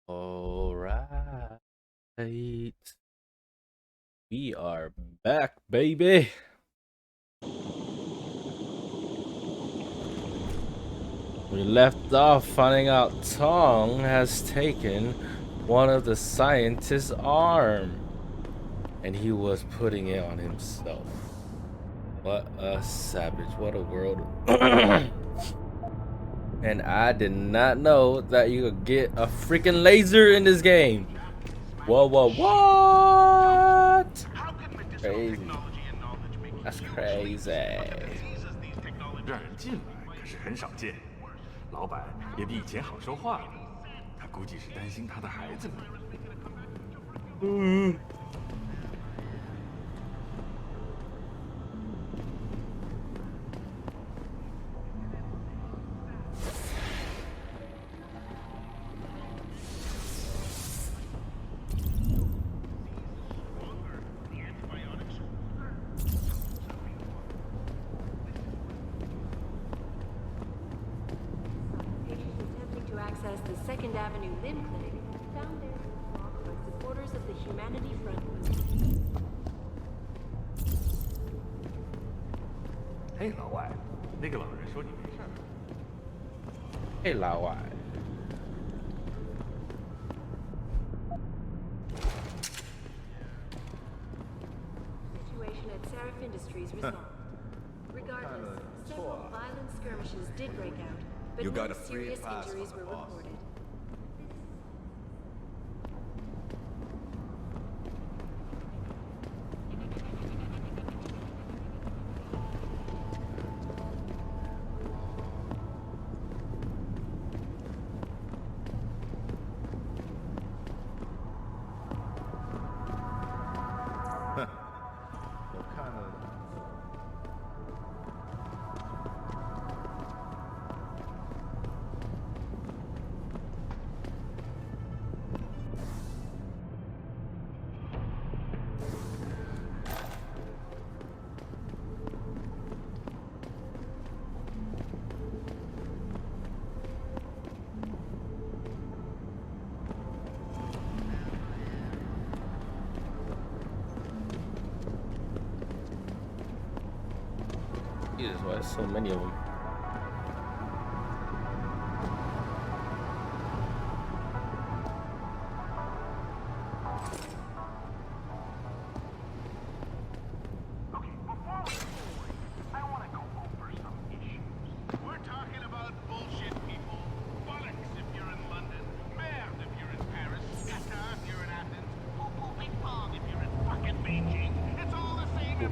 All right. We are back, baby. We left off finding out Tong has taken one of the scientist's arm, and he was putting it on himself. What a savage, what a world. And I did not know that you could get a freaking laser in this game. Whoa, whoa, what? Crazy. That's crazy. 让人进来可是很少见，老板也比以前好说话了。他估计是担心他的孩子们。Access the Second Avenue Limb Clinic, found there by supporters of the Humanity Front movement. 嘿，老外，那个老人说你没事儿。嘿，老外。Situation at Sarif Industries resolved. Regardless, several violent skirmishes did break out, but no serious injuries were reported. Jesus, why so many of them?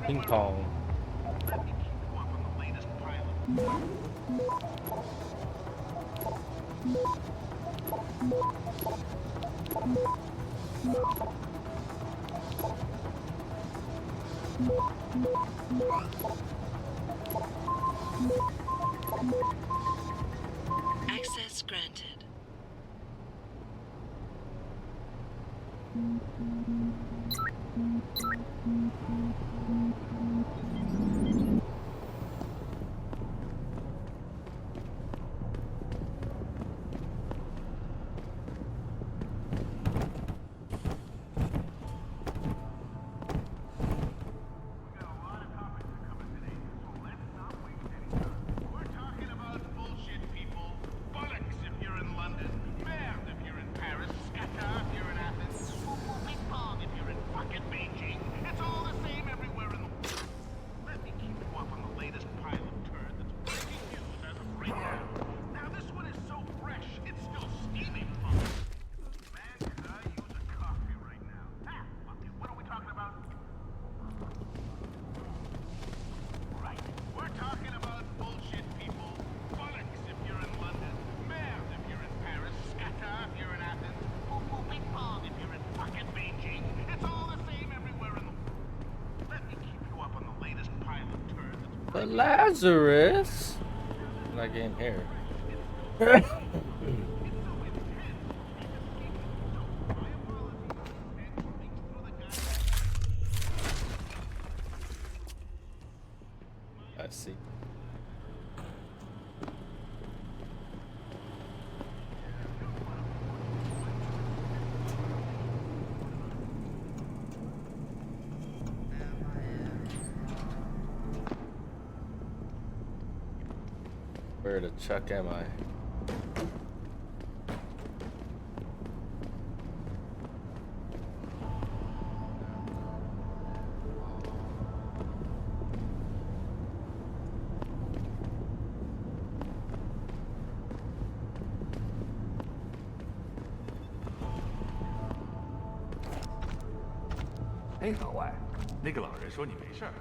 Ping pong. Access granted. But Lazarus, not getting here. I see. Where the chuck am I?哎，老外，那个老人说你没事儿。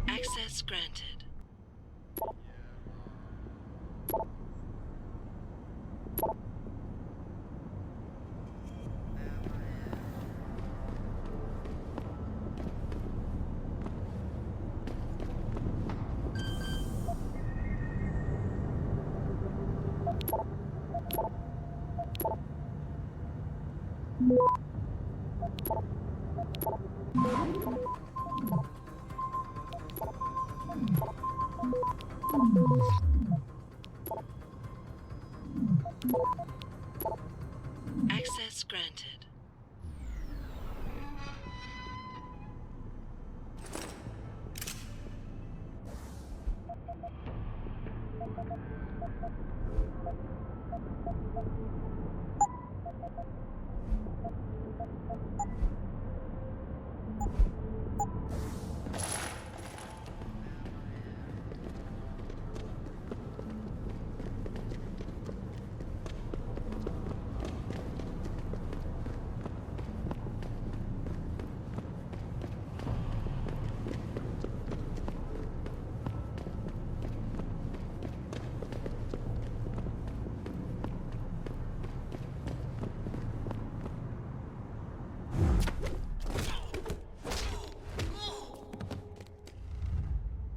Access granted. Access granted.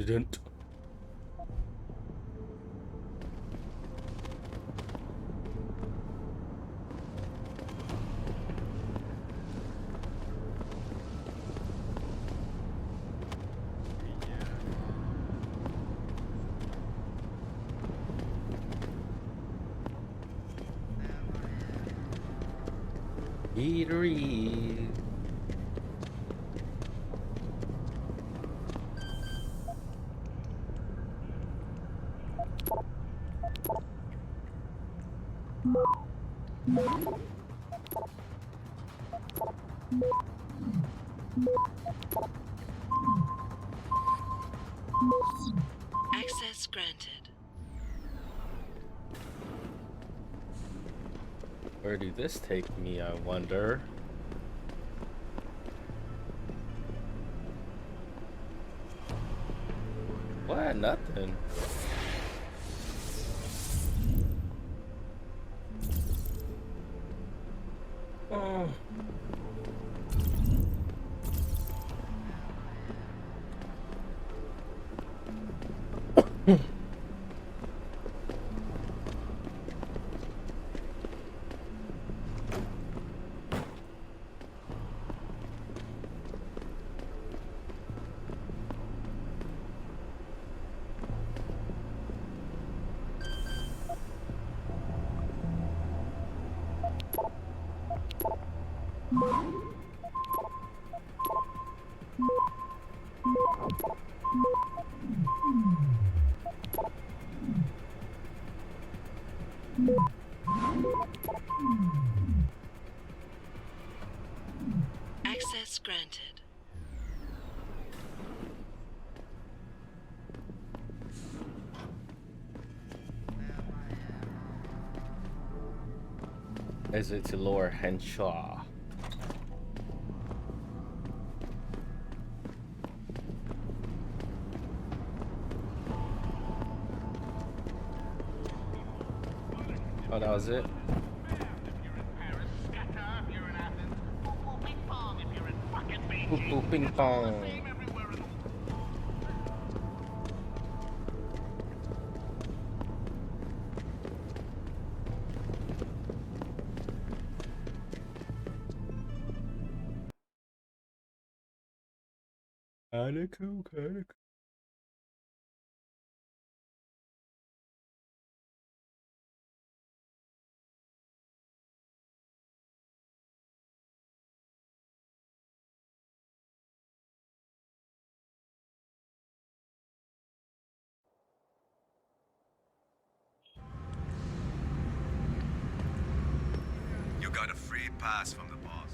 Didn't. Eatery. Access granted. Where did this take me, I wonder? What? Nothing. Oh. Access granted. Exit to Lower Hengsha. Oh, that was it? Poo ping pong. Kinda cool, kinda cool. You got a free pass from the boss.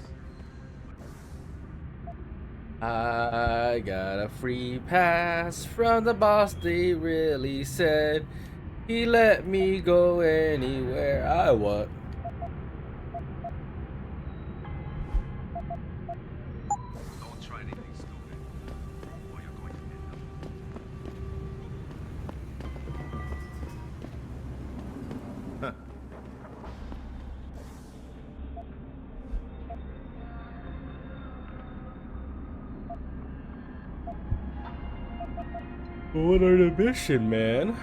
I got a free pass from the boss, they really said. He let me go anywhere I want. Don't try anything stupid, or you're going to end up. What are the mission, man?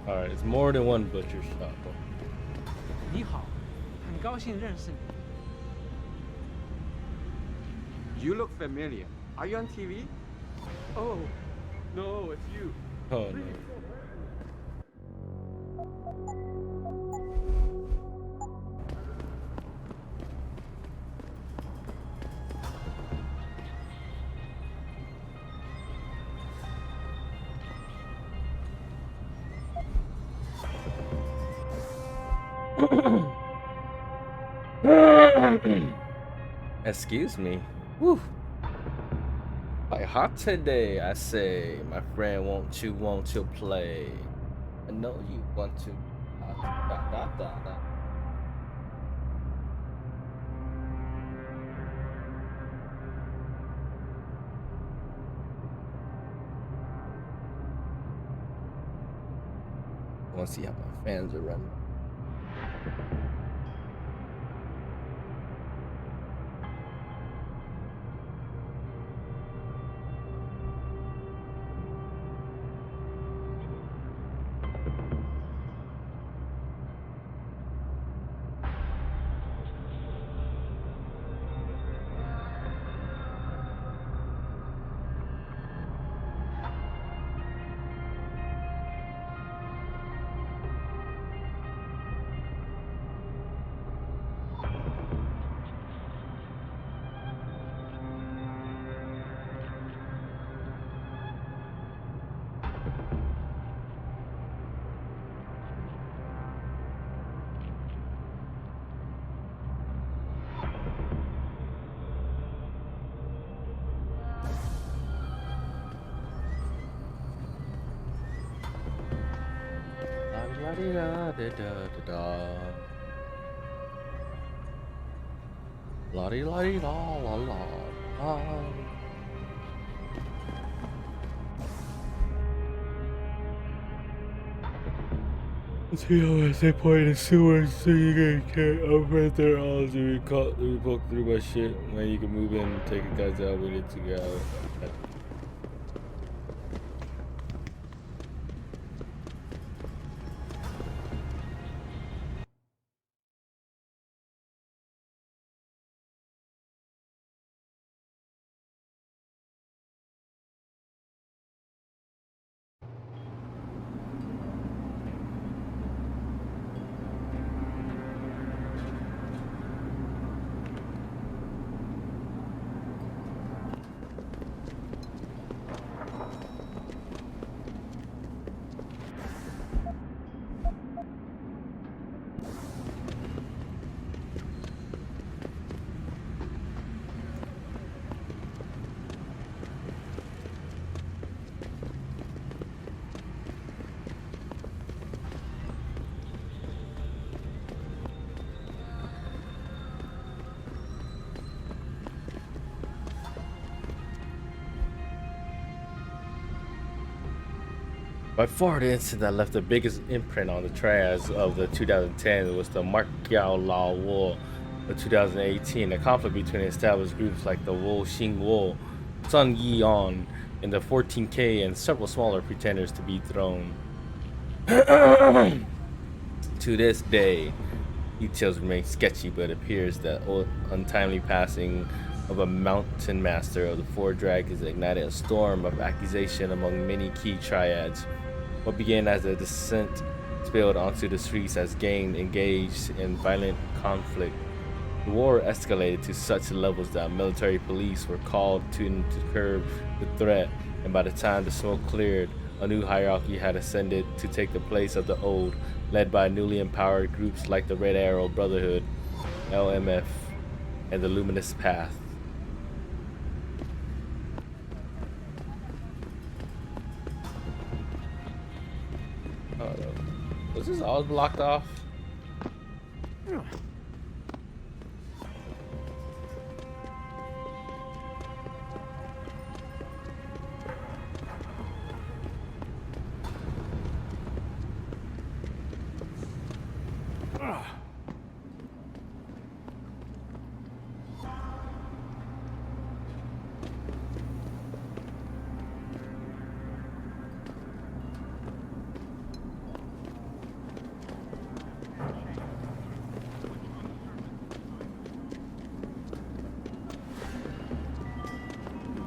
Alright, it's more than one butcher shop. 你好，很高兴认识你。 You look familiar. Are you on TV? Oh, no, it's you. Oh no. Excuse me. Whew. Quite hot today, I say. My friend, won't you play? I know you want to. I want to see how my fans are running. La di la di la la la. See how I say point in sewers so you can't operate their arms and we poke through my shit when you can move in and take a guys out with it to go. By far, the incident that left the biggest imprint on the triads of the 2010 was the Markyao Lao War of 2018, a conflict between established groups like the Wo Xing Wo, Sun Yi On, and the 14K, and several smaller pretenders to be thrown. To this day, details remain sketchy, but it appears that untimely passing of a mountain master of the Four Dragons ignited a storm of accusation among many key triads. What began as a dissent spilled onto the streets as gangs engaged in violent conflict. The war escalated to such levels that military police were called to curb the threat, and by the time the smoke cleared, a new hierarchy had ascended to take the place of the old, led by newly empowered groups like the Red Arrow Brotherhood, LMF, and the Luminous Path. Was this all blocked off?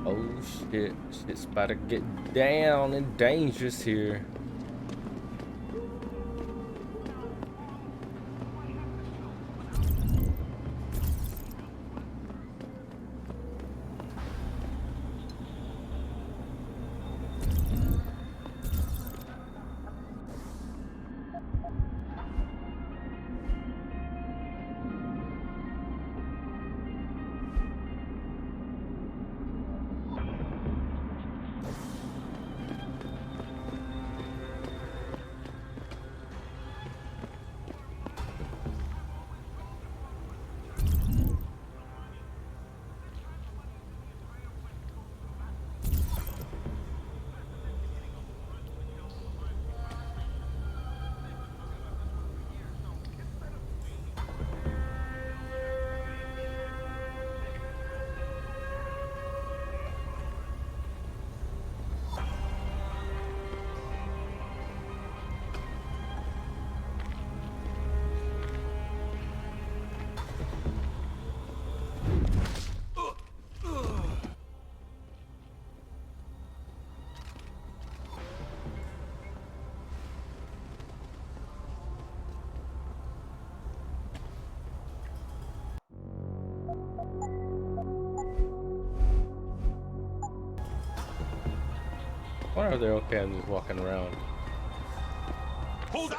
Oh shit, shit's about to get down and dangerous here. Why are they okay? I'm just walking around. Hold it!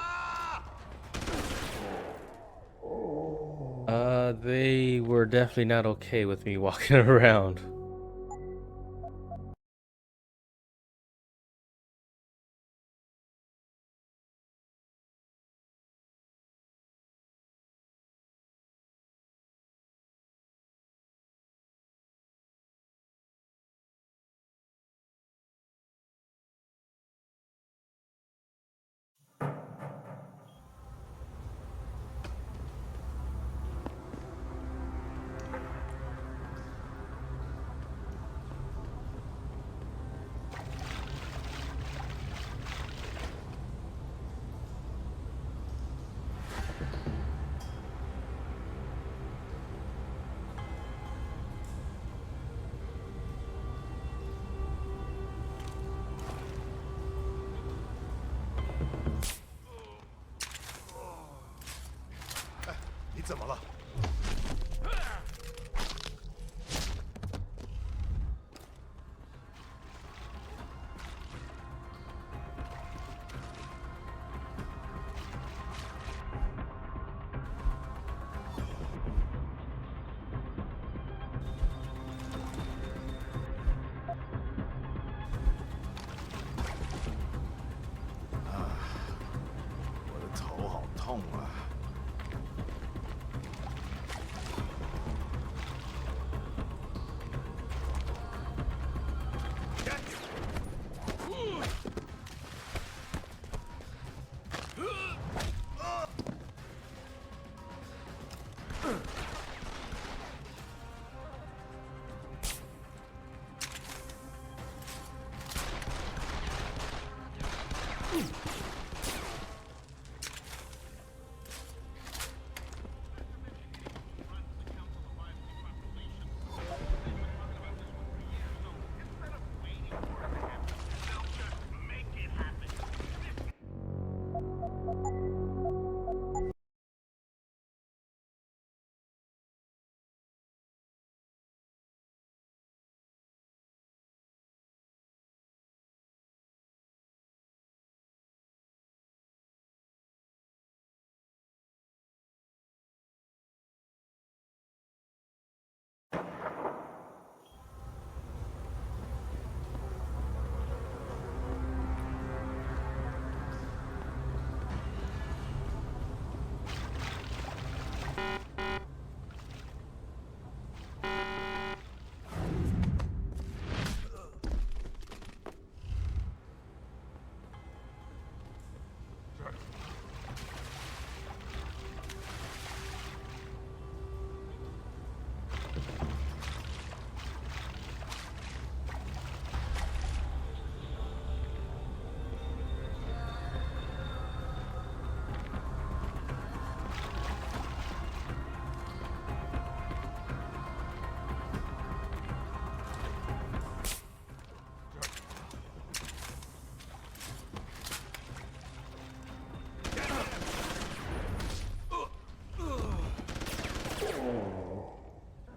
They were definitely not okay with me walking around.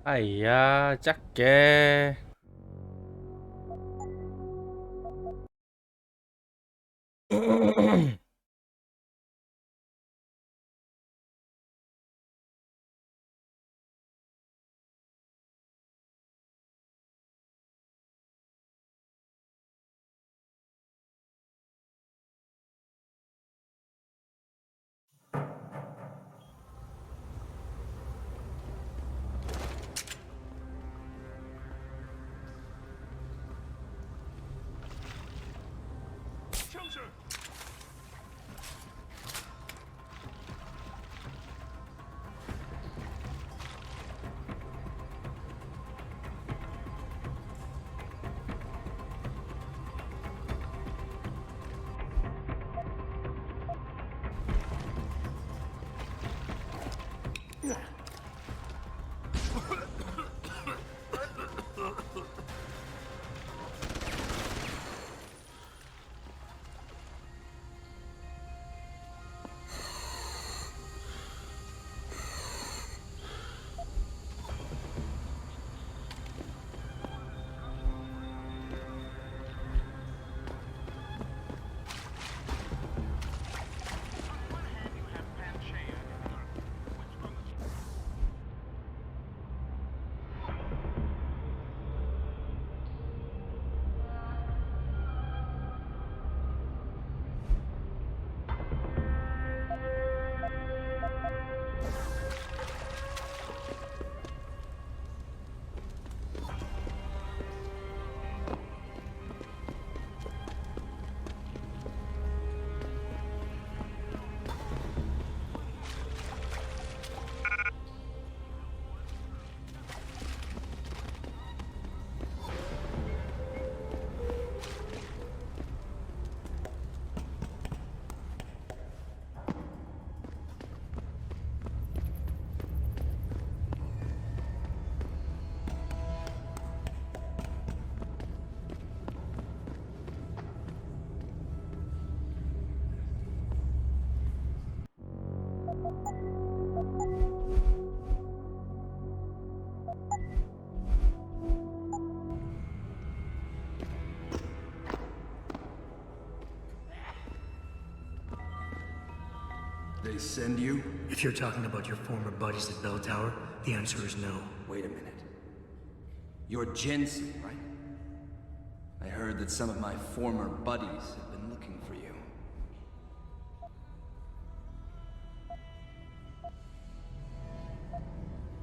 아이야, 작게. they send you? If you're talking about your former buddies at Belltower, the answer is no. Wait a minute. You're Jensen, right? I heard that some of my former buddies have been looking for you.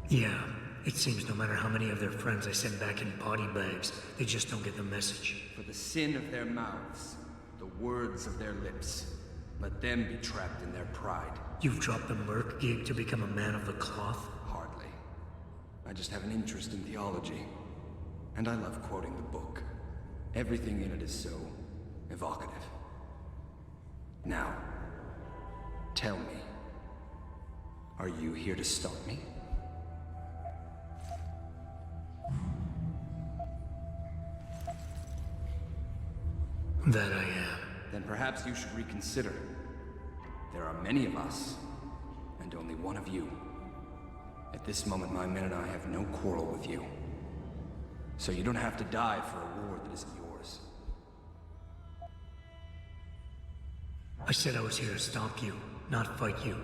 Yeah, it seems no matter how many of their friends I send back in body bags, they just don't get the message. For the sin of their mouths, the words of their lips, let them be trapped in their pride. You've dropped the merc gig to become a man of the cloth? Hardly. I just have an interest in theology. And I love quoting the book. Everything in it is so evocative. Now, tell me, are you here to stop me? That I am. Then perhaps you should reconsider. There are many of us, and only one of you. At this moment, my men and I have no quarrel with you. So you don't have to die for a war that isn't yours. I said I was here to stop you, not fight you.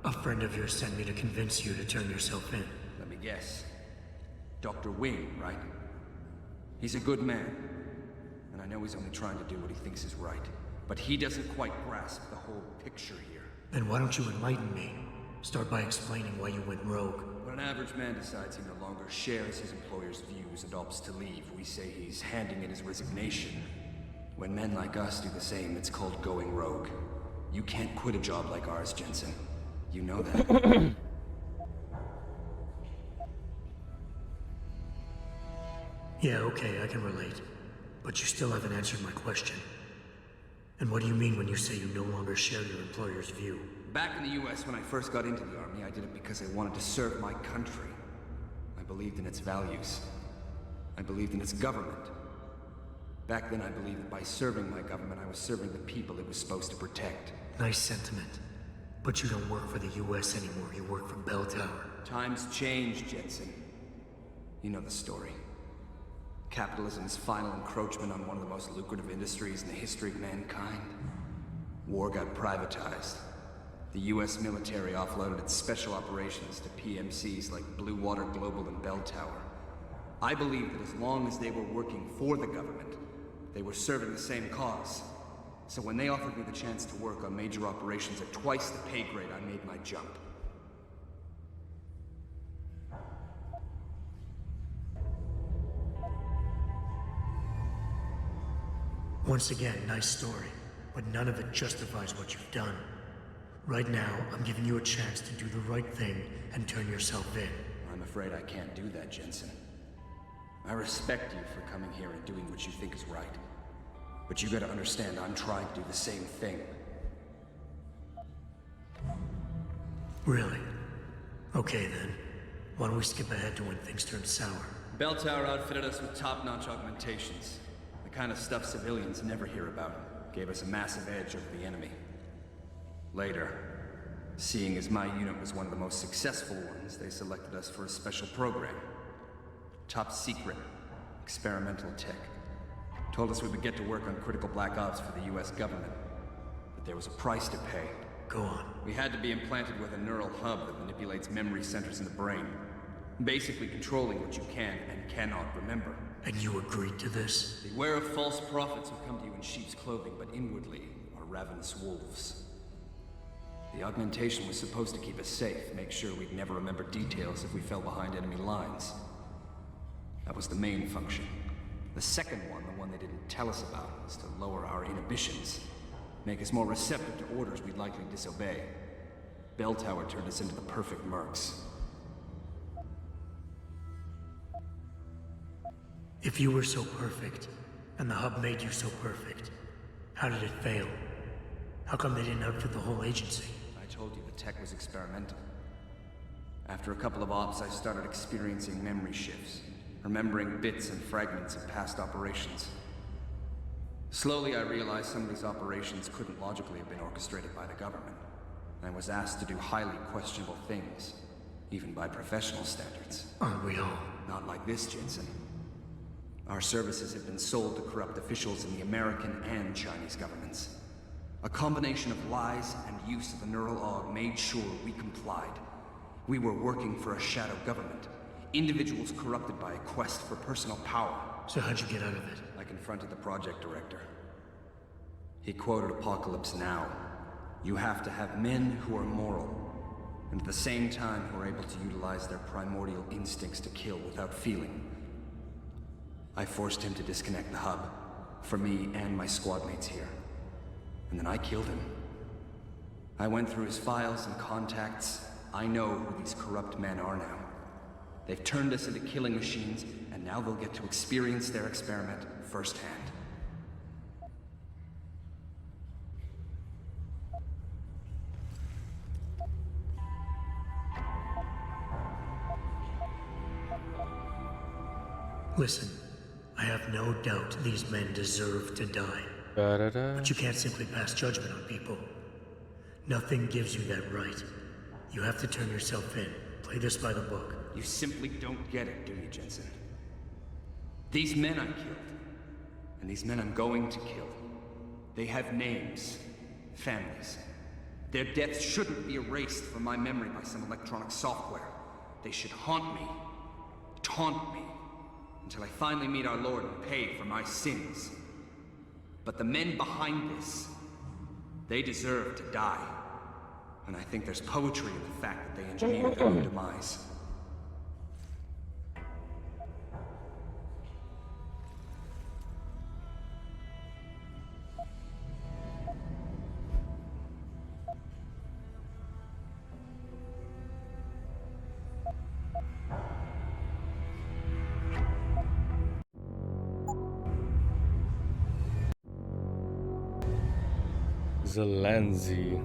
A friend of yours sent me to convince you to turn yourself in. Let me guess. Dr. Wing, right? He's a good man. And I know he's only trying to do what he thinks is right. But he doesn't quite grasp the whole picture here. Then why don't you enlighten me? Start by explaining why you went rogue. When an average man decides he no longer shares his employer's views and opts to leave, we say he's handing in his resignation. When men like us do the same, it's called going rogue. You can't quit a job like ours, Jensen. You know that. Yeah, okay, I can relate. But you still haven't answered my question. And what do you mean when you say you no longer share your employer's view? Back in the US, when I first got into the army, I did it because I wanted to serve my country. I believed in its values. I believed in its government. Back then, I believed that by serving my government, I was serving the people it was supposed to protect. Nice sentiment. But you don't work for the US anymore, you work for Belltower. Times change, Jensen. You know the story. Capitalism's final encroachment on one of the most lucrative industries in the history of mankind. War got privatized. The US military offloaded its special operations to PMCs like Blue Water Global and Belltower. I believe that as long as they were working for the government, they were serving the same cause. So when they offered me the chance to work on major operations at twice the pay grade, I made my jump. Once again, nice story, but none of it justifies what you've done. Right now, I'm giving you a chance to do the right thing and turn yourself in. I'm afraid I can't do that, Jensen. I respect you for coming here and doing what you think is right. But you gotta understand, I'm trying to do the same thing. Really? Okay then. Why don't we skip ahead to when things turn sour? Belltower outfitted us with top-notch augmentations. The kind of stuff civilians never hear about. Gave us a massive edge over the enemy. Later, seeing as my unit was one of the most successful ones, they selected us for a special program. Top secret, experimental tech. Told us we would get to work on critical black ops for the US government. But there was a price to pay. Go on. We had to be implanted with a neural hub that manipulates memory centers in the brain. Basically controlling what you can and cannot remember. And you agreed to this? Beware of false prophets who come to you in sheep's clothing, but inwardly are ravenous wolves. The augmentation was supposed to keep us safe, make sure we'd never remember details if we fell behind enemy lines. That was the main function. The second one, the one they didn't tell us about, was to lower our inhibitions. Make us more receptive to orders we'd likely disobey. Belltower turned us into the perfect mercs. If you were so perfect, and the hub made you so perfect, how did it fail? How come they didn't outfit the whole agency? I told you the tech was experimental. After a couple of ops, I started experiencing memory shifts, remembering bits and fragments of past operations. Slowly, I realized some of these operations couldn't logically have been orchestrated by the government, and I was asked to do highly questionable things, even by professional standards. Aren't we all? Not like this, Jensen. Our services have been sold to corrupt officials in the American and Chinese governments. A combination of lies and use of the neural aug made sure we complied. We were working for a shadow government. Individuals corrupted by a quest for personal power. So how'd you get out of it? I confronted the project director. He quoted Apocalypse Now. You have to have men who are moral, and at the same time who are able to utilize their primordial instincts to kill without feeling. I forced him to disconnect the hub, for me and my squad mates here. And then I killed him. I went through his files and contacts. I know who these corrupt men are now. They've turned us into killing machines, and now they'll get to experience their experiment firsthand. Listen, I have no doubt these men deserve to die. Da-da-da. But you can't simply pass judgment on people. Nothing gives you that right. You have to turn yourself in. Play this by the book. You simply don't get it, do you, Jensen? These men I killed, and these men I'm going to kill, they have names, families. Their deaths shouldn't be erased from my memory by some electronic software. They should haunt me, taunt me, until I finally meet our Lord and pay for my sins. But the men behind this, they deserve to die. And I think there's poetry in the fact that they engineered their own demise. Zelensky.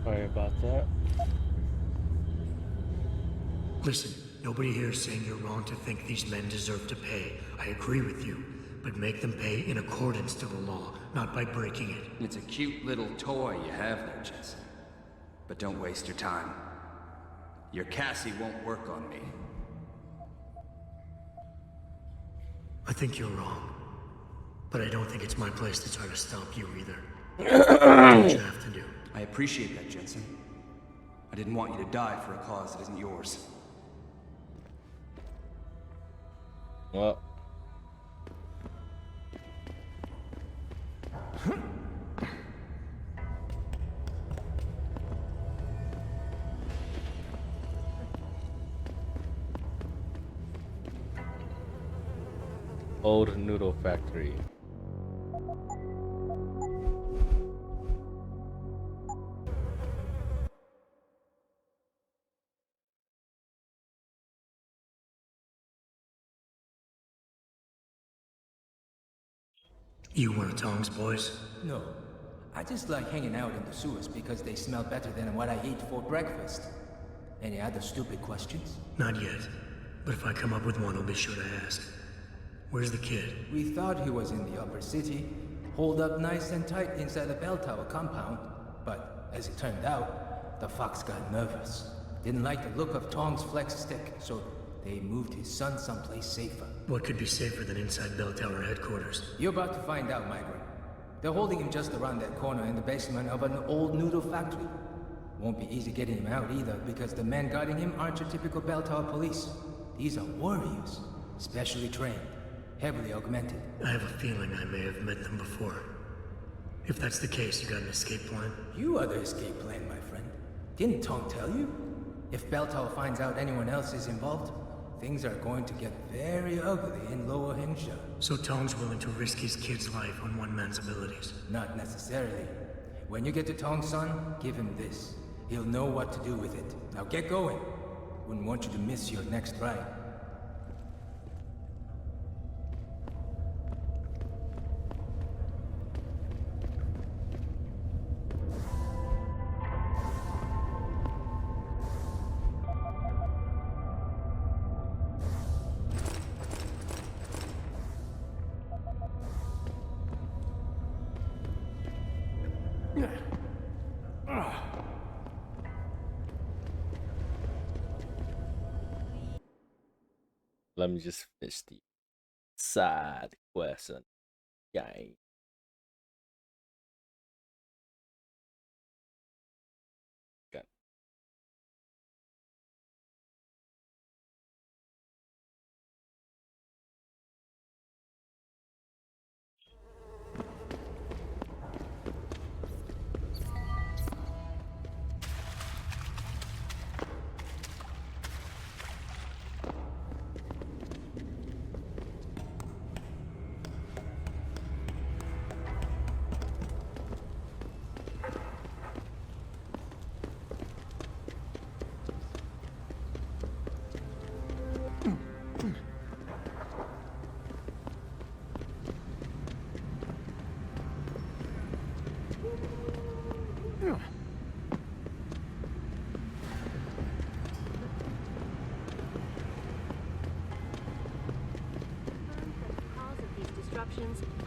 Sorry about that. Listen, nobody here is saying you're wrong to think these men deserve to pay. I agree with you. But make them pay in accordance to the law, not by breaking it. It's a cute little toy you have there, Jensen. But don't waste your time. Your Cassie won't work on me. I think you're wrong. But I don't think it's my place to try to stop you either. Do what you have to do. I appreciate that, Jensen. I didn't want you to die for a cause that isn't yours. Well. Old noodle factory. You one of Tong's boys? No. I just like hanging out in the sewers because they smell better than what I eat for breakfast. Any other stupid questions? Not yet. But if I come up with one, I'll be sure to ask. Where's the kid? We thought he was in the upper city, holed up nice and tight inside the Belltower compound. But as it turned out, the fox got nervous. Didn't like the look of Tong's flex stick, so they moved his son someplace safer. What could be safer than inside Belltower headquarters? You're about to find out, Migrant. They're holding him just around that corner in the basement of an old noodle factory. Won't be easy getting him out either, because the men guarding him aren't your typical Belltower police. These are warriors, specially trained, heavily augmented. I have a feeling I may have met them before. If that's the case, you got an escape plan? You are the escape plan, my friend. Didn't Tong tell you? If Belltower finds out anyone else is involved, things are going to get very ugly in Lower Hengsha. So Tong's willing to risk his kid's life on one man's abilities? Not necessarily. When you get to Tong's son, give him this. He'll know what to do with it. Now get going. Wouldn't want you to miss your next ride. Let me just finish the side quest on game. Okay.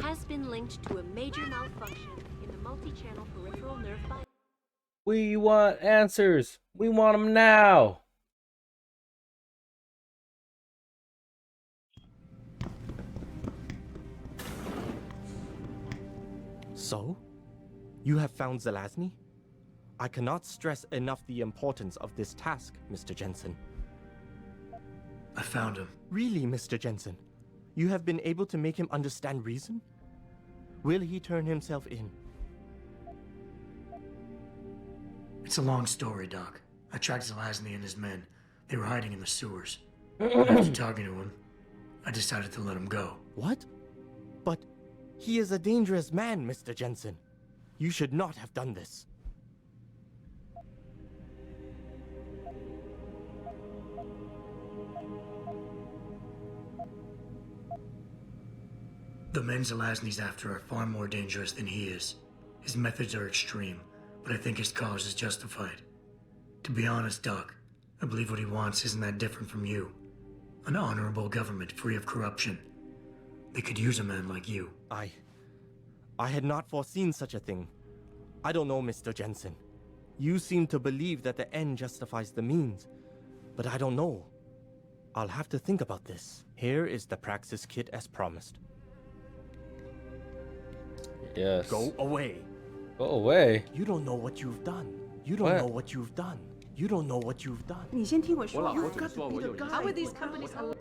Has been linked to a major malfunction in the multi-channel peripheral nerve bypass. We want answers. We want them now. So? You have found Zelazny? I cannot stress enough the importance of this task, Mr. Jensen. I found him. Really, Mr. Jensen? You have been able to make him understand reason? Will he turn himself in? It's a long story, Doc. I tracked Zelazny and his men. They were hiding in the sewers. After talking to him, I decided to let him go. What? But he is a dangerous man, Mr. Jensen. You should not have done this. The men Zelazny's after are far more dangerous than he is. His methods are extreme, but I think his cause is justified. To be honest, Doc, I believe what he wants isn't that different from you. An honorable government free of corruption. They could use a man like you. I had not foreseen such a thing. I don't know, Mr. Jensen. You seem to believe that the end justifies the means, but I don't know. I'll have to think about this. Here is the Praxis kit as promised. Yes. Go away. Go away. You don't know what you've done. You don't What? know what you've done. You don't know what you've done. 你先听我说。我老婆 You've 怎么 got 说 to 我 be 有 the 影 guy. 响 How are these companies allowed?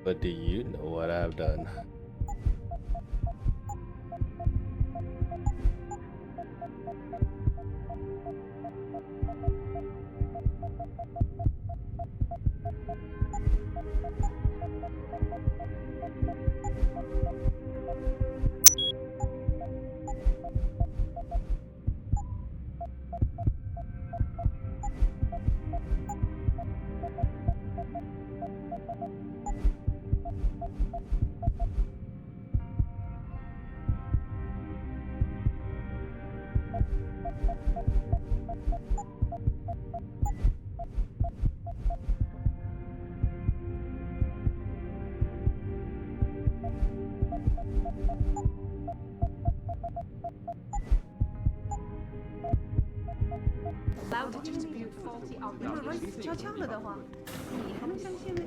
But do you know what I've done? Allowed to distribute faulty 如果 augmentation. Rice 悄悄了的话，你还能相信吗？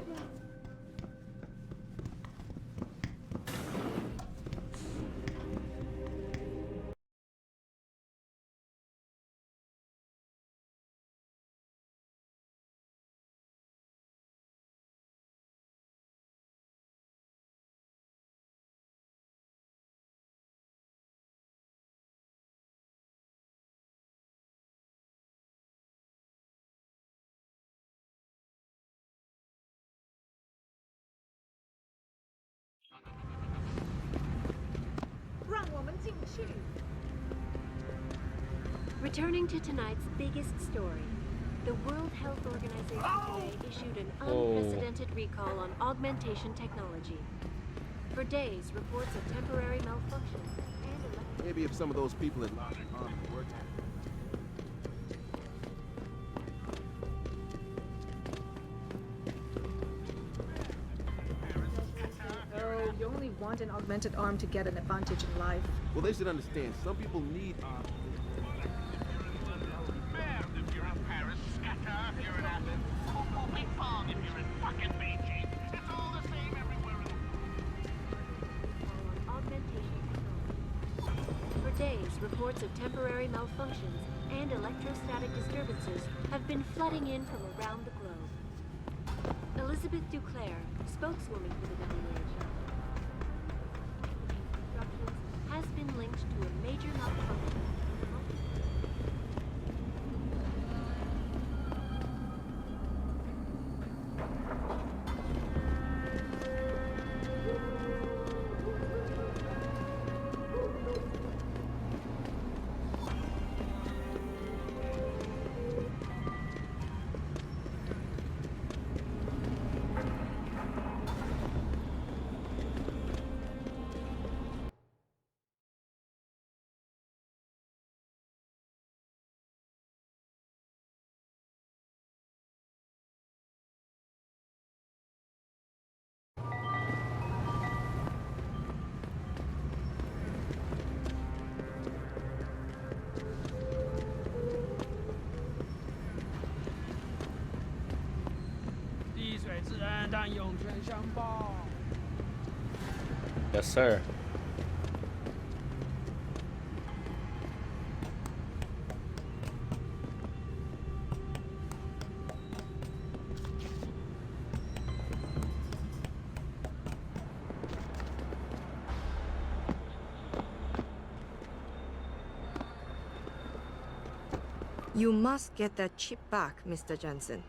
Returning to tonight's biggest story, the World Health Organization today issued an unprecedented recall on augmentation technology. For days, reports of temporary malfunctions and Maybe if some of those people had lost their arms and worked. Oh, you only want an augmented arm to get an advantage in life. Well, they should understand. Some people need arms. For days, reports of temporary malfunctions and electrostatic disturbances have been flooding in from around the globe. Elizabeth Duclair, spokeswoman for the WHO, has been linked to a major malfunction. Yes, sir. You must get that chip back, Mr. Jensen.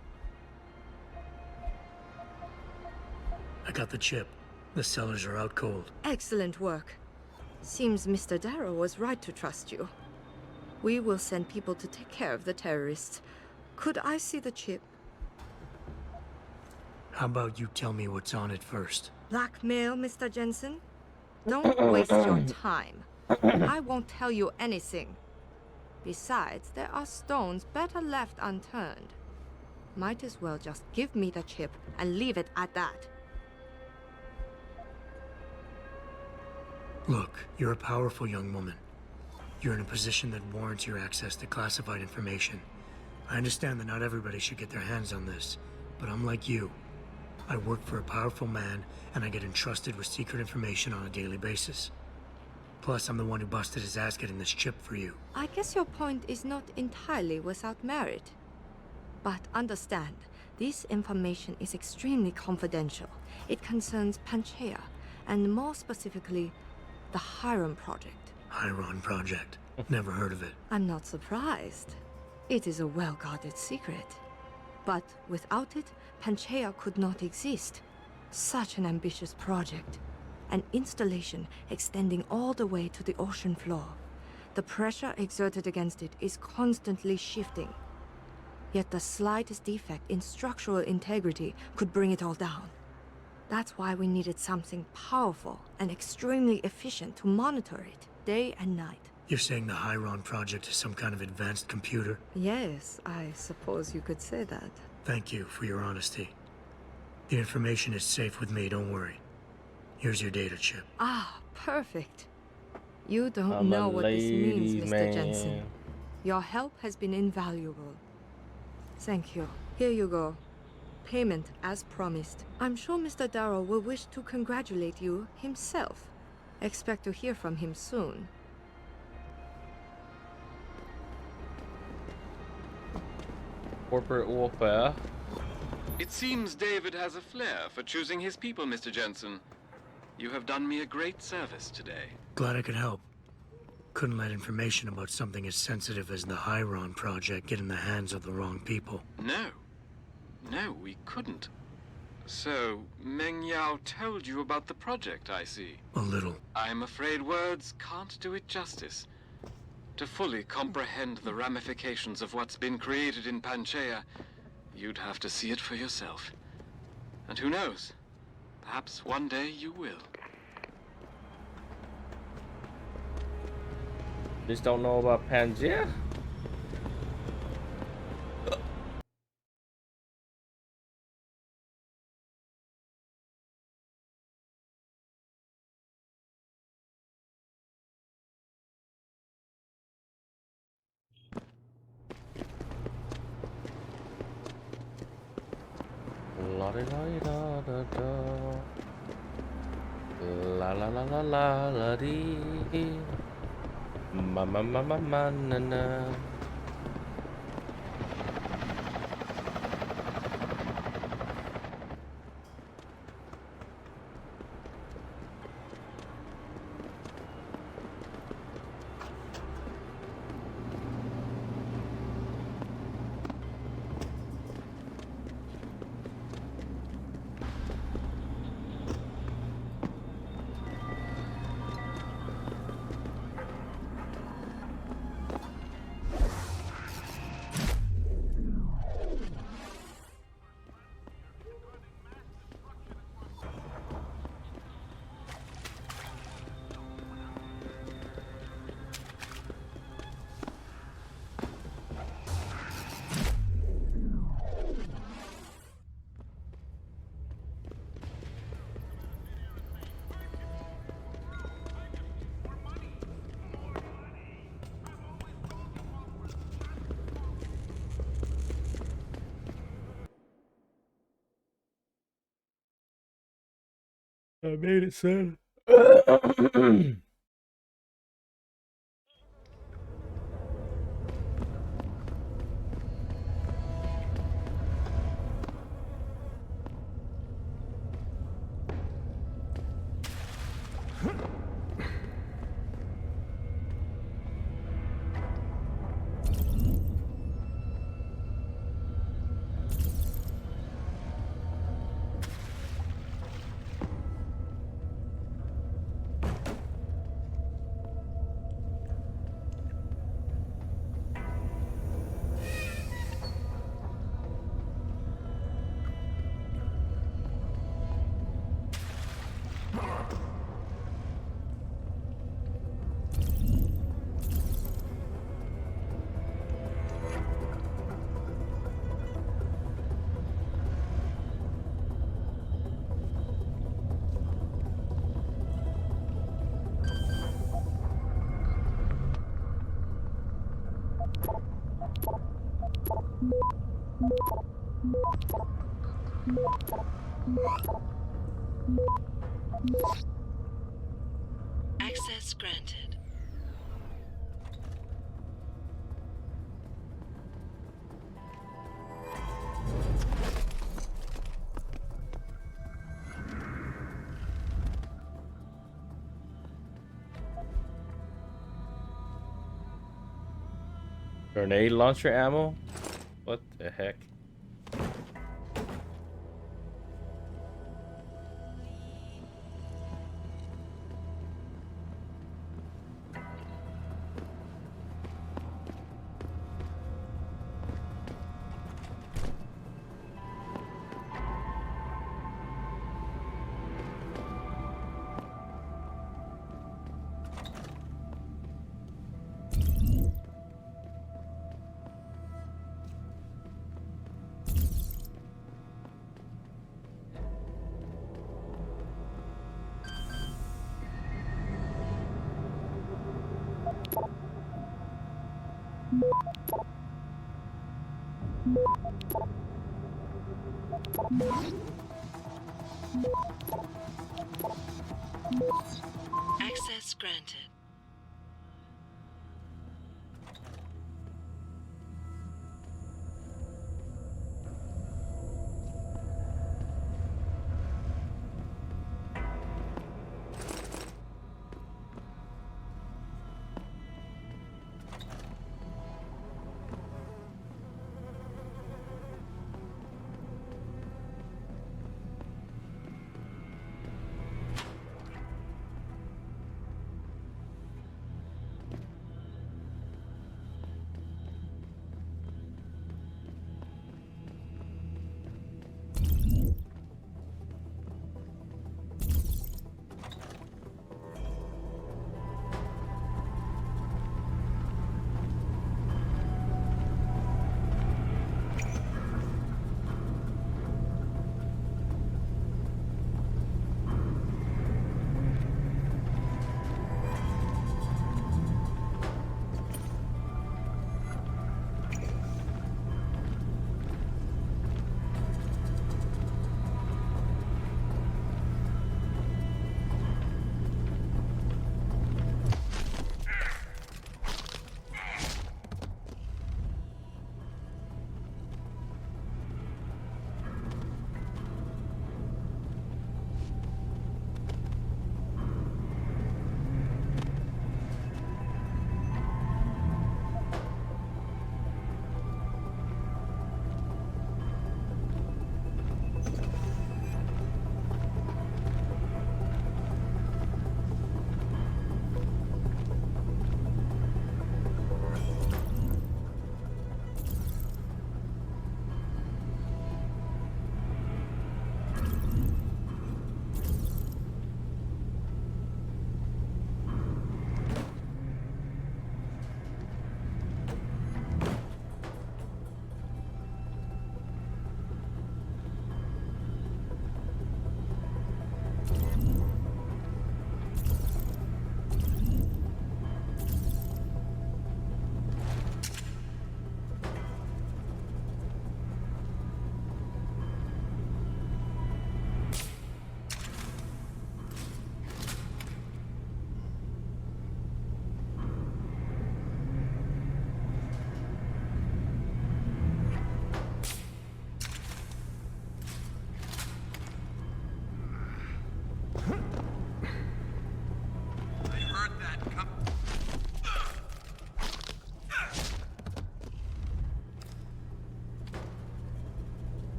I got the chip. The sellers are out cold. Excellent work. Seems Mr. Darrow was right to trust you. We will send people to take care of the terrorists. Could I see the chip? How about you tell me what's on it first? Blackmail, Mr. Jensen? Don't waste your time. I won't tell you anything. Besides, there are stones better left unturned. Might as well just give me the chip and leave it at that. Look, you're a powerful young woman. You're in a position that warrants your access to classified information. I understand that not everybody should get their hands on this, but I'm like you. I work for a powerful man, and I get entrusted with secret information on a daily basis. Plus, I'm the one who busted his ass getting this chip for you. I guess your point is not entirely without merit. But understand, this information is extremely confidential. It concerns Panchaea, and more specifically, the Hiram Project. Hiram Project? Never heard of it. I'm not surprised. It is a well-guarded secret. But without it, Panchaea could not exist. Such an ambitious project. An installation extending all the way to the ocean floor. The pressure exerted against it is constantly shifting. Yet the slightest defect in structural integrity could bring it all down. That's why we needed something powerful and extremely efficient to monitor it, day and night. You're saying the Hiram Project is some kind of advanced computer? Yes, I suppose you could say that. Thank you for your honesty. The information is safe with me, don't worry. Here's your data chip. Ah, perfect. You don't I'm know a what this means, ladies' Mr. man. Jensen. Your help has been invaluable. Thank you. Here you go. Payment as promised. I'm sure Mr. Darrow will wish to congratulate you himself. Expect to hear from him soon. Corporate warfare. It seems David has a flair for choosing his people, Mr. Jensen. You have done me a great service today. Glad I could help. Couldn't let information about something as sensitive as the Hiram Project get in the hands of the wrong people. No. No, we couldn't. So, Meng Yao told you about the project, I see. A little. I'm afraid words can't do it justice. To fully comprehend the ramifications of what's been created in Panchaea, you'd have to see it for yourself. And who knows? Perhaps one day you will. Just don't know about Pangaea? La da da da da da. La la la la la la dee. Ma ma ma ma ma na na. I made it, son. Access granted. Grenade launcher ammo? What the heck? Access granted.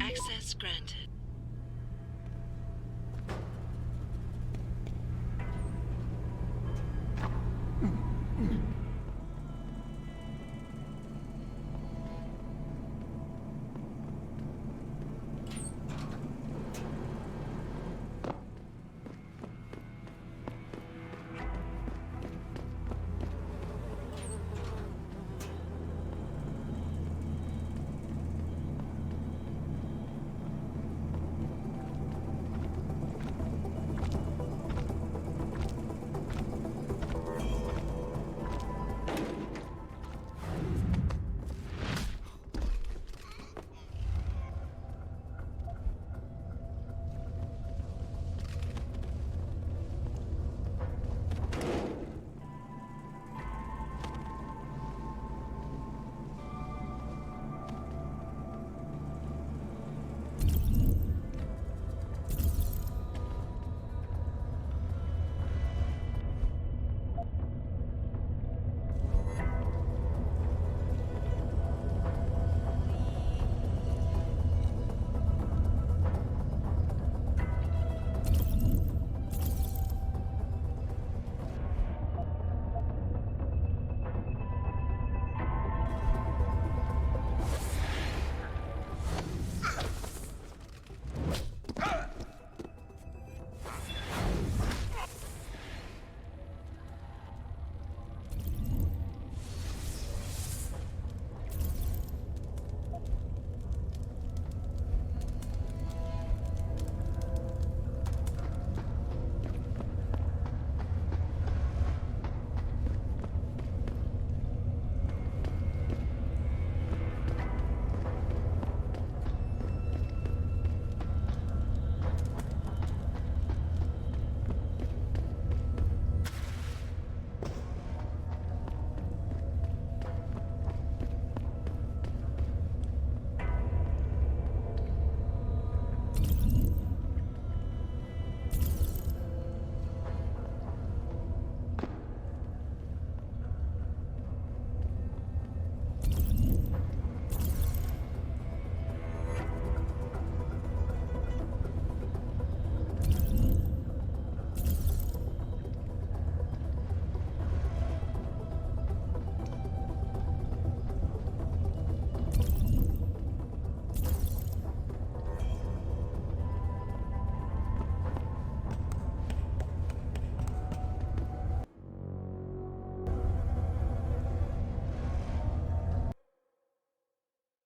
Access granted.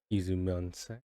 Izumonse.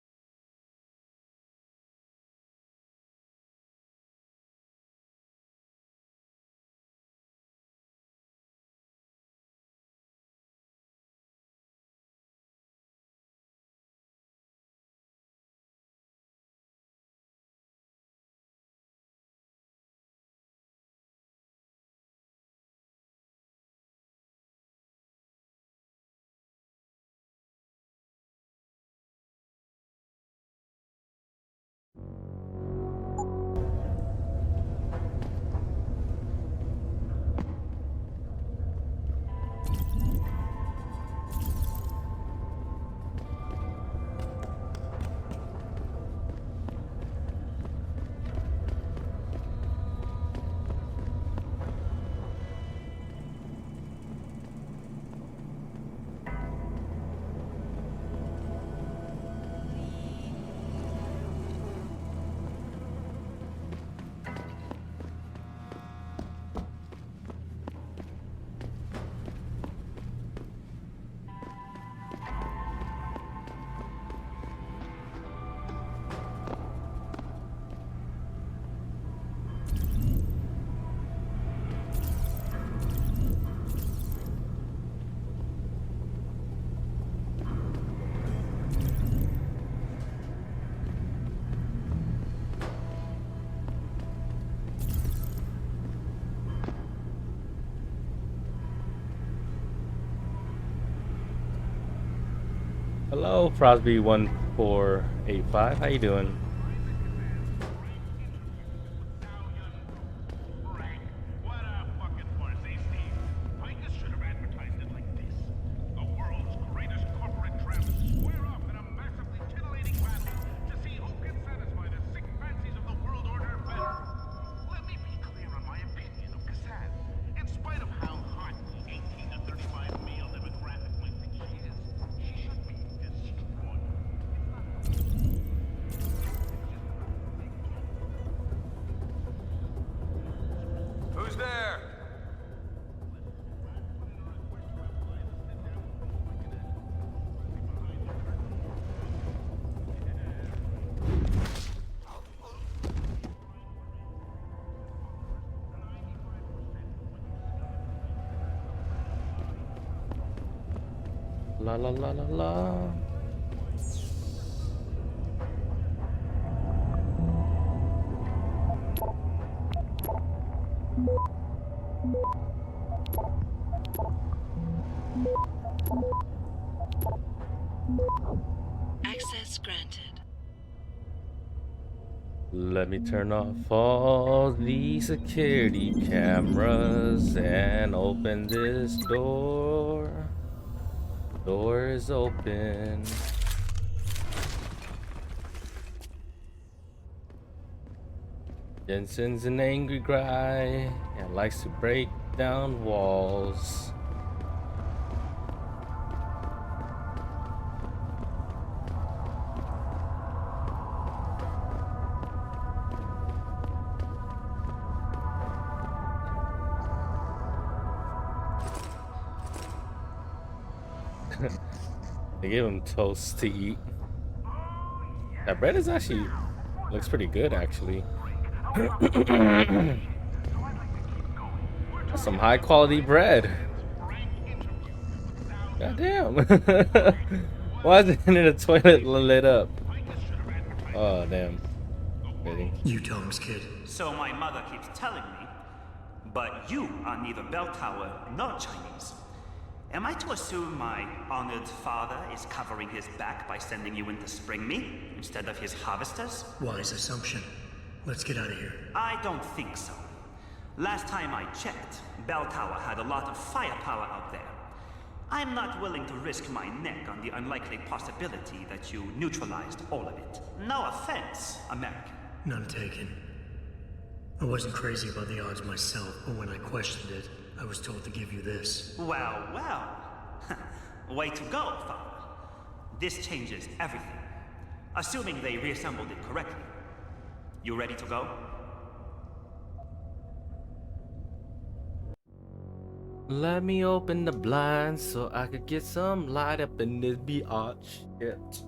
Hello, Frosby1485. How you doing? la la la la la. Access granted. Let me turn off all the security cameras and open this door. Door is open. Jensen's an angry guy and likes to break down walls. They gave him toast to eat. That bread is actually looks pretty good, actually. That's some high quality bread. God damn. Why is it in the toilet lit up? Oh damn. Kidding. You Tom's kid. So my mother keeps telling me, but you are neither Belltower nor Chinese. Am I to assume my honored father is covering his back by sending you in to spring me instead of his harvesters? Wise assumption. Let's get out of here. I don't think so. Last time I checked, Belltower had a lot of firepower out there. I'm not willing to risk my neck on the unlikely possibility that you neutralized all of it. No offense, American. None taken. I wasn't crazy about the odds myself, but when I questioned it, I was told to give you this. Well, well. Way to go, Father. This changes everything. Assuming they reassembled it correctly. You ready to go? Let me open the blinds so I could get some light up in this biatch. Shit.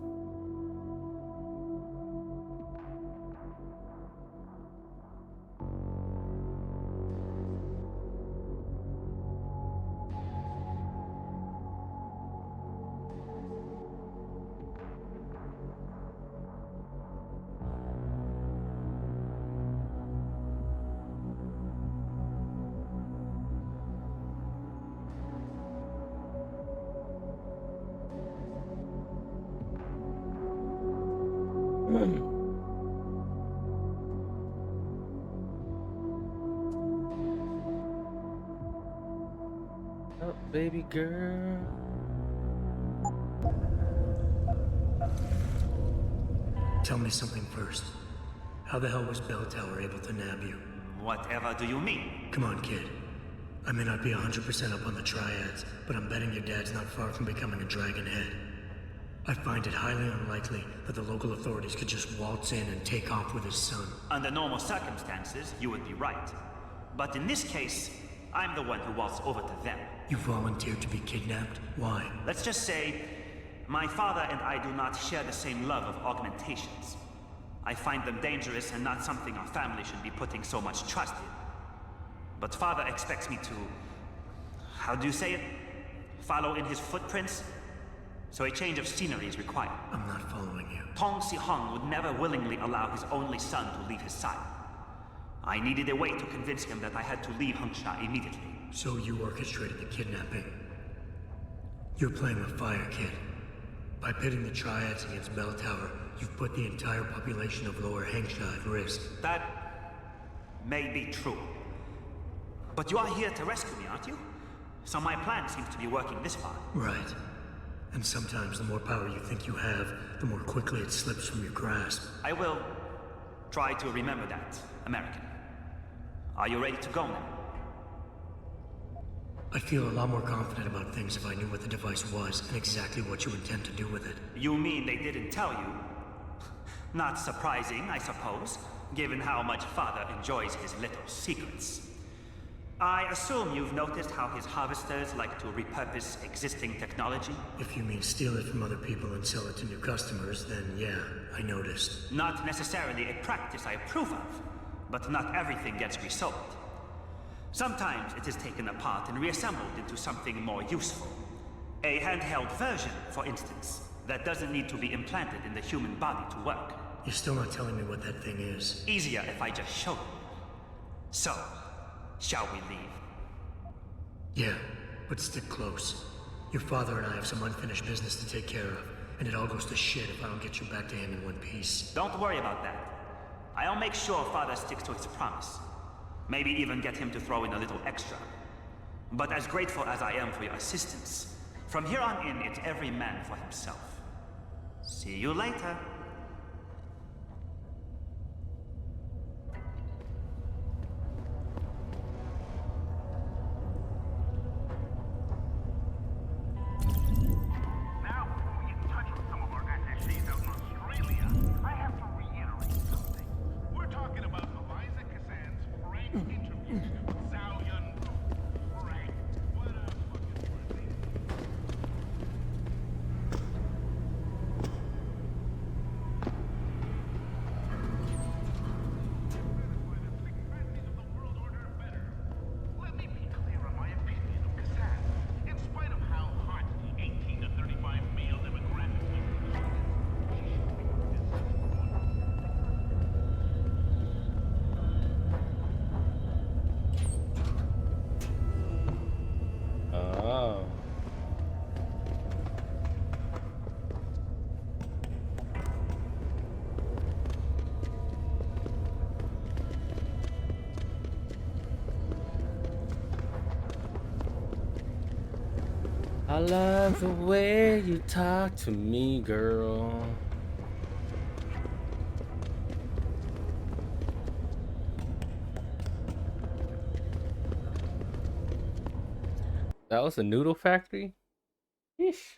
Oh, baby girl. Tell me something first. How the hell was Belltower able to nab you? Whatever do you mean? Come on, kid. I may not be 100% up on the triads, but I'm betting your dad's not far from becoming a dragon head. I find it highly unlikely that the local authorities could just waltz in and take off with his son. Under normal circumstances, you would be right. But in this case, I'm the one who waltzed over to them. You volunteered to be kidnapped? Why? Let's just say, my father and I do not share the same love of augmentations. I find them dangerous and not something our family should be putting so much trust in. But father expects me to... how do you say it? Follow in his footprints? So a change of scenery is required. I'm not following you. Tong Si Hung would never willingly allow his only son to leave his side. I needed a way to convince him that I had to leave Hengsha immediately. So you orchestrated the kidnapping. You're playing with fire, kid. By pitting the triads against Belltower, you've put the entire population of Lower Hengsha at risk. That may be true. But you are here to rescue me, aren't you? So my plan seems to be working this far. Right. And sometimes the more power you think you have, the more quickly it slips from your grasp. I will try to remember that, American. Are you ready to go now? I'd feel a lot more confident about things if I knew what the device was and exactly what you intend to do with it. You mean they didn't tell you? Not surprising, I suppose, given how much Father enjoys his little secrets. I assume you've noticed how his harvesters like to repurpose existing technology? If you mean steal it from other people and sell it to new customers, then yeah, I noticed. Not necessarily a practice I approve of, but not everything gets resold. Sometimes it is taken apart and reassembled into something more useful. A handheld version, for instance, that doesn't need to be implanted in the human body to work. You're still not telling me what that thing is. Easier if I just show you. So, shall we leave? Yeah, but stick close. Your father and I have some unfinished business to take care of, and it all goes to shit if I don't get you back to him in one piece. Don't worry about that. I'll make sure Father sticks to his promise. Maybe even get him to throw in a little extra. But as grateful as I am for your assistance, from here on in, it's every man for himself. See you later. I love the way you talk to me, girl. That was a noodle factory? Yeesh.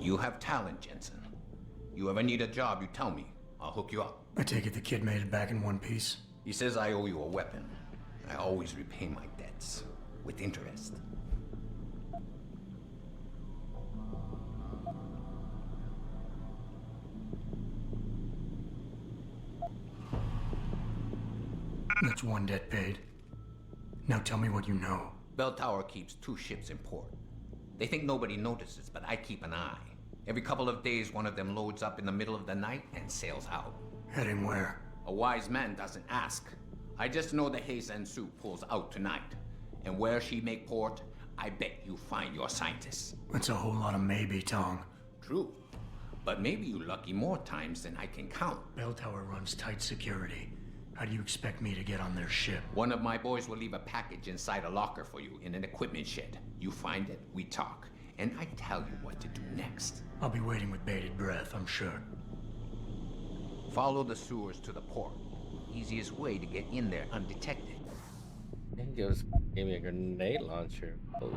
You have talent, Jensen. You ever need a job, you tell me. I'll hook you up. I take it the kid made it back in one piece? He says I owe you a weapon. I always repay my debts. With interest. That's one debt paid. Now tell me what you know. Belltower keeps 2 ships in port. They think nobody notices, but I keep an eye. Every couple of days, one of them loads up in the middle of the night and sails out. Heading where? A wise man doesn't ask. I just know the Heisensu pulls out tonight. And where she make port, I bet you find your scientists. That's a whole lot of maybe, Tong. True. But maybe you lucky more times than I can count. Belltower runs tight security. How do you expect me to get on their ship? One of my boys will leave a package inside a locker for you in an equipment shed. You find it, we talk. And I tell you what to do next. I'll be waiting with bated breath, I'm sure. Follow the sewers to the port. Easiest way to get in there undetected. He gave me a grenade launcher. Oh.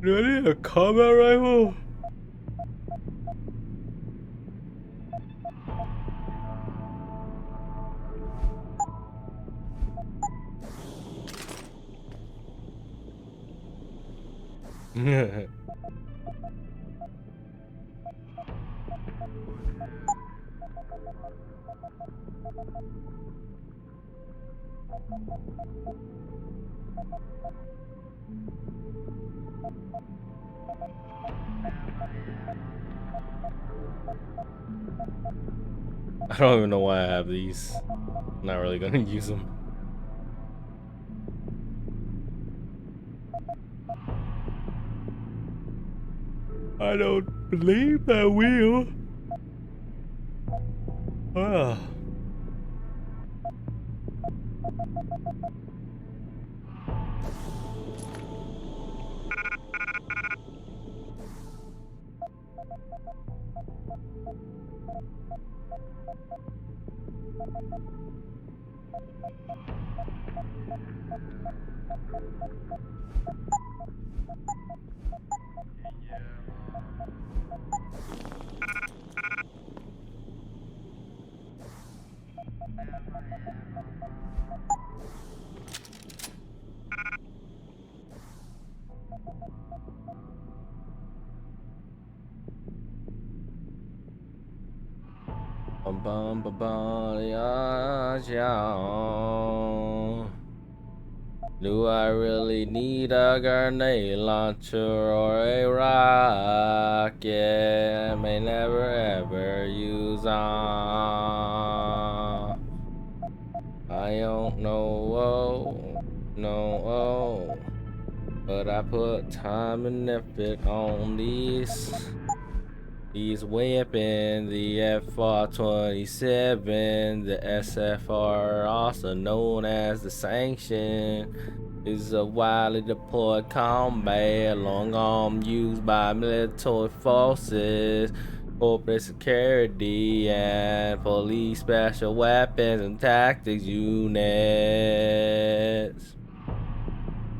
Do I need a combat rifle? I don't even know why I have these. I'm not really gonna use them. I don't believe I will. Ah. Bum bum bum ya ya. Do I really need a grenade launcher or a rocket? I may never ever use on. I don't know, oh, no, oh, but I put time and effort on these weapons, the FR-27, the SFR, also known as the Sanction, is a widely deployed combat long arm used by military forces, corporate security, and police special weapons and tactics units.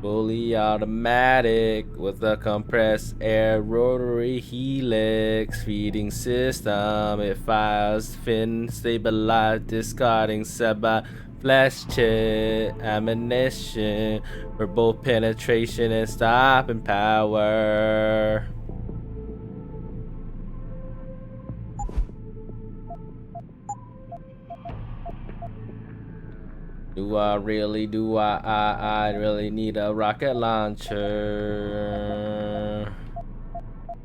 Fully automatic with a compressed air rotary helix feeding system. It fires fin stabilized, discarding semi flash chip ammunition for both penetration and stopping power. I really need a rocket launcher.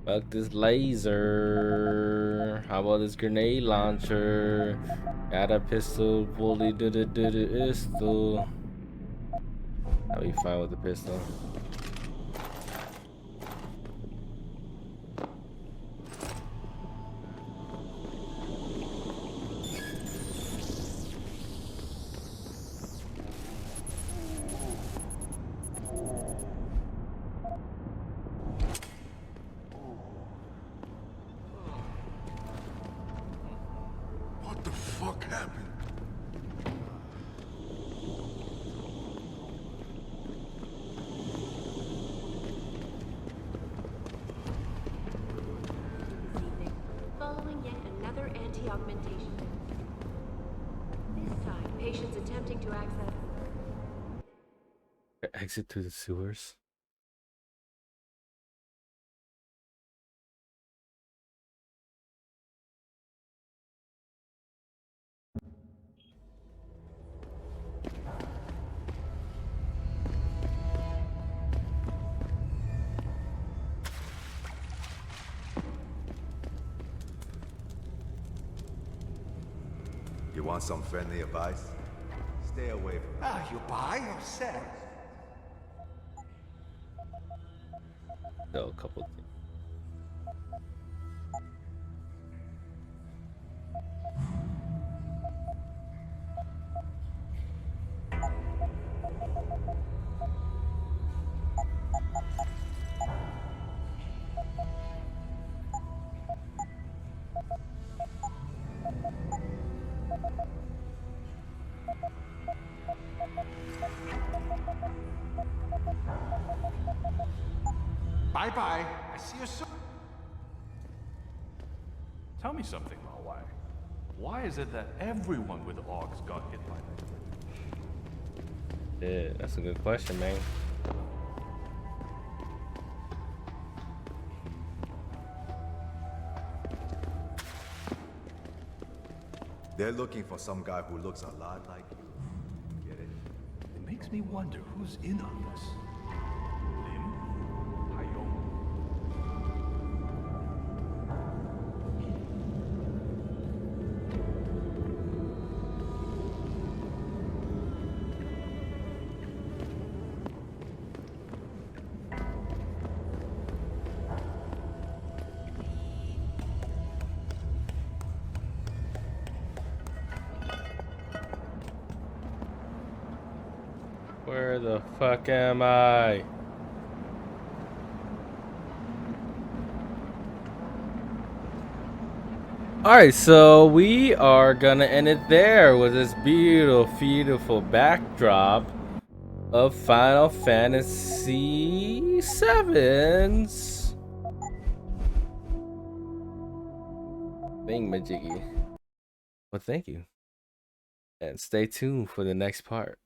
Fuck this laser. How about this grenade launcher? Got a pistol, fully pistol. I'll be fine with the pistol. What the fuck happened? stations attempting to access. Exit to the sewers. You want some friendly advice? Stay away from me. You buy or sell? So a couple things. Bye-bye. I see you soon. Tell me something, Lao Wai. Why is it that everyone with augs got hit by that? Yeah, that's a good question, man. They're looking for some guy who looks a lot like you. Get it? It makes me wonder who's in on this. Lim? Haiyong? Where the fuck am I? Alright, so we are gonna end it there with this beautiful backdrop of Final Fantasy VII's thingamajiggy. Well, thank you. And stay tuned for the next part.